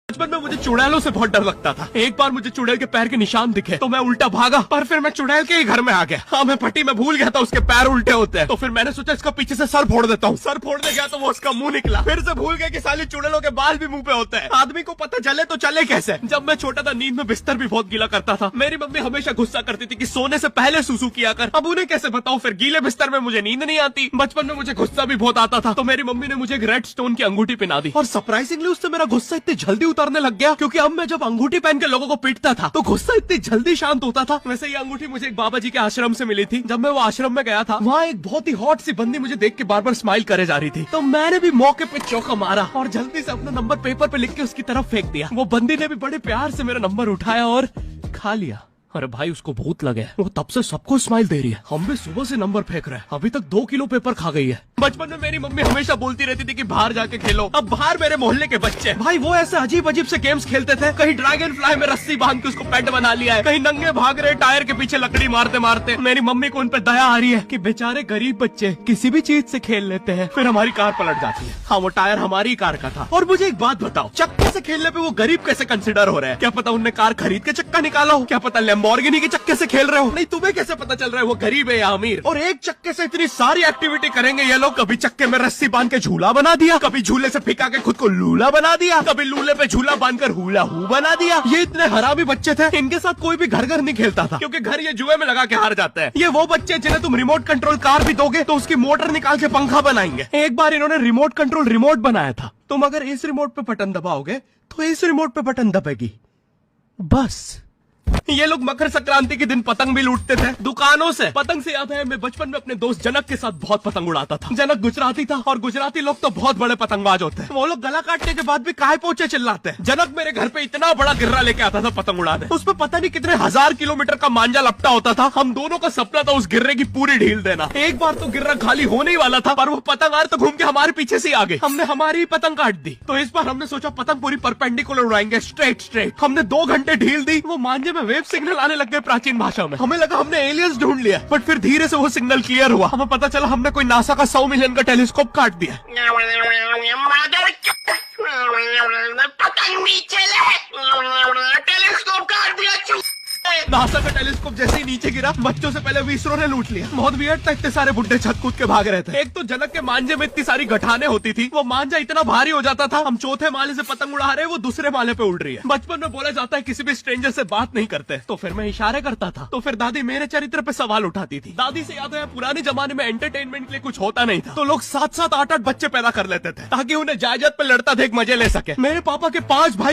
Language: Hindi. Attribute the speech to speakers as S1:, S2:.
S1: बचपन में मुझे चुड़ैलों से बहुत डर लगता था। एक बार मुझे चुड़ैल के पैर के निशान दिखे तो मैं उल्टा भागा, पर फिर मैं चुड़ैल के ही घर में आ गया। हाँ, मैं फटी में भूल गया था उसके पैर उल्टे होते हैं, तो फिर मैंने सोचा इसका पीछे से सर फोड़ देता हूँ। सर फोड़ने गया तो वो उसका मुंह निकला। फिर से भूल गया कि साली चुड़ैलों के बाल भी मुंह पे होते हैं। आदमी को पता चले तो चले कैसे। जब मैं छोटा था नींद में बिस्तर भी बहुत गीला करता था। मेरी मम्मी हमेशा गुस्सा करती थी कि सोने से पहले सुसु किया कर। अब उन्हें कैसे बताऊं, फिर गीले बिस्तर में मुझे नींद नहीं आती। बचपन में मुझे गुस्सा भी बहुत आता था, तो मेरी मम्मी ने मुझे एक रेड स्टोन की अंगूठी पहना दी, और सरप्राइजिंगली उससे मेरा गुस्सा इतनी जल्दी उतरने लग गया, क्योंकि अब मैं जब अंगूठी पहन के लोगों को पीटता था तो गुस्सा इतनी जल्दी शांत होता था। वैसे ये अंगूठी मुझे एक बाबा जी के आश्रम से मिली थी। जब मैं वो आश्रम में गया था, वहाँ एक बहुत ही हॉट सी बंदी मुझे देख के बार बार स्माइल करे जा रही थी, तो मैंने भी मौके पे चौका मारा और जल्दी से अपना नंबर पेपर पे लिख के उसकी तरफ फेंक दिया। वो बंदी ने भी बड़े प्यार से मेरा नंबर उठाया और खा लिया। अरे भाई, उसको भूत लगे, वो तब से सबको स्माइल दे रही है। हम भी सुबह से नंबर फेंक रहे हैं, अभी तक 2 किलो पेपर खा गई है। बचपन में मेरी मम्मी हमेशा बोलती रहती थी कि बाहर जाके खेलो। अब बाहर मेरे मोहल्ले के बच्चे भाई वो ऐसे अजीब अजीब से गेम्स खेलते थे। कहीं ड्रैगन फ्लाई में रस्सी बांध के उसको पेट बना लिया है, कहीं नंगे भाग रहे टायर के पीछे लकड़ी मारते मारते। मेरी मम्मी को उन पे दया आ रही है कि बेचारे गरीब बच्चे किसी भी चीज से खेल लेते हैं, फिर हमारी कार पलट जाती है। हाँ, वो टायर हमारी कार का था। और मुझे एक बात बताओ, चक्के से खेलने पे वो गरीब कैसे कंसिडर हो रहे हैं? क्या पता उनने कार खरीद के चक्का निकाला हो, क्या पता लैम्बोर्गिनी के चक्के खेल रहे हो। नहीं, तुम्हें कैसे पता चल रहा है वो गरीब है या अमीर? और एक चक्के से इतनी सारी एक्टिविटी करेंगे ये लोग। कभी चक्के में रस्सी बांध के झूला बना दिया, कभी झूले से फिका के खुद को लूला बना दिया, कभी लूले पे झूला बांधकर हुला हू बना दिया। ये इतने हरामी बच्चे थे, इनके साथ कोई भी घर घर नहीं खेलता था, क्योंकि घर ये जुए में लगा के हार जाते हैं। ये वो बच्चे जिन्हें तुम रिमोट कंट्रोल कार भी दोगे तो उसकी मोटर निकाल के पंखा बनाएंगे। एक बार इन्होंने रिमोट कंट्रोल रिमोट बनाया था। तुम अगर इस रिमोट पे बटन दबाओगे तो इस रिमोट पे बटन दबेगी, बस। ये लोग मकर संक्रांति के दिन पतंग भी लूटते थे दुकानों से। पतंग से याद है, मैं बचपन में अपने दोस्त जनक के साथ बहुत पतंग उड़ाता था। जनक गुजराती था, और गुजराती लोग तो बहुत बड़े पतंगबाज होते हैं। वो लोग गला काटने के बाद भी काहे पोचे चिल्लाते हैं। जनक मेरे घर पे इतना बड़ा गिर्रा लेके आता था पतंग उड़ाने। उसमें पता नहीं कितने 1000 किलोमीटर का मांझा लपटा होता था। हम दोनों का सपना था उस गिर्रे की पूरी ढील देना। एक बार तो गिर्रा खाली होने ही वाला था, पर वो पतंगार तो घूम के हमारे पीछे से आ गए। हमने हमारी ही पतंग काट दी। तो इस बार हमने सोचा पतंग पूरी परपेंडिकुलर उड़ाएंगे, स्ट्रेट। हमने 2 घंटे ढील दी, वो मांझे में वेव सिग्नल आने लग गए प्राचीन भाषा में। हमें लगा हमने एलियंस ढूंढ लिया, बट फिर धीरे से वो सिग्नल क्लियर हुआ। हमें पता चला हमने कोई नासा का 100 मिलियन का टेलीस्कोप काट दिया।
S2: पतंग नीचे ले, टेलीस्कोप काट दिया।
S1: नासा का टेलीस्कोप जैसे ही नीचे गिरा, बच्चों से पहले विसरो ने लूट लिया। बहुत वियर्ड था, इतने सारे बुड्ढे छत कूद के भाग रहे थे। एक तो जनक के मांझे में इतनी सारी गठाने होती थी, वो मांझा इतना भारी हो जाता था, हम चौथे माले से पतंग उड़ा रहे, वो दूसरे माले पे उड़ रही है। बचपन में बोला जाता है किसी भी स्ट्रेंजर से बात नहीं करते, तो फिर मैं इशारे करता था। तो फिर दादी मेरे चरित्र पे सवाल उठाती थी। दादी से याद है, पुराने जमाने में एंटरटेनमेंट के लिए कुछ होता नहीं था, तो लोग 7-7, 8-8 बच्चे पैदा कर लेते थे, ताकि उन्हें जायदाद पे लड़ता देख मजे ले सके। मेरे पापा के 5 भाई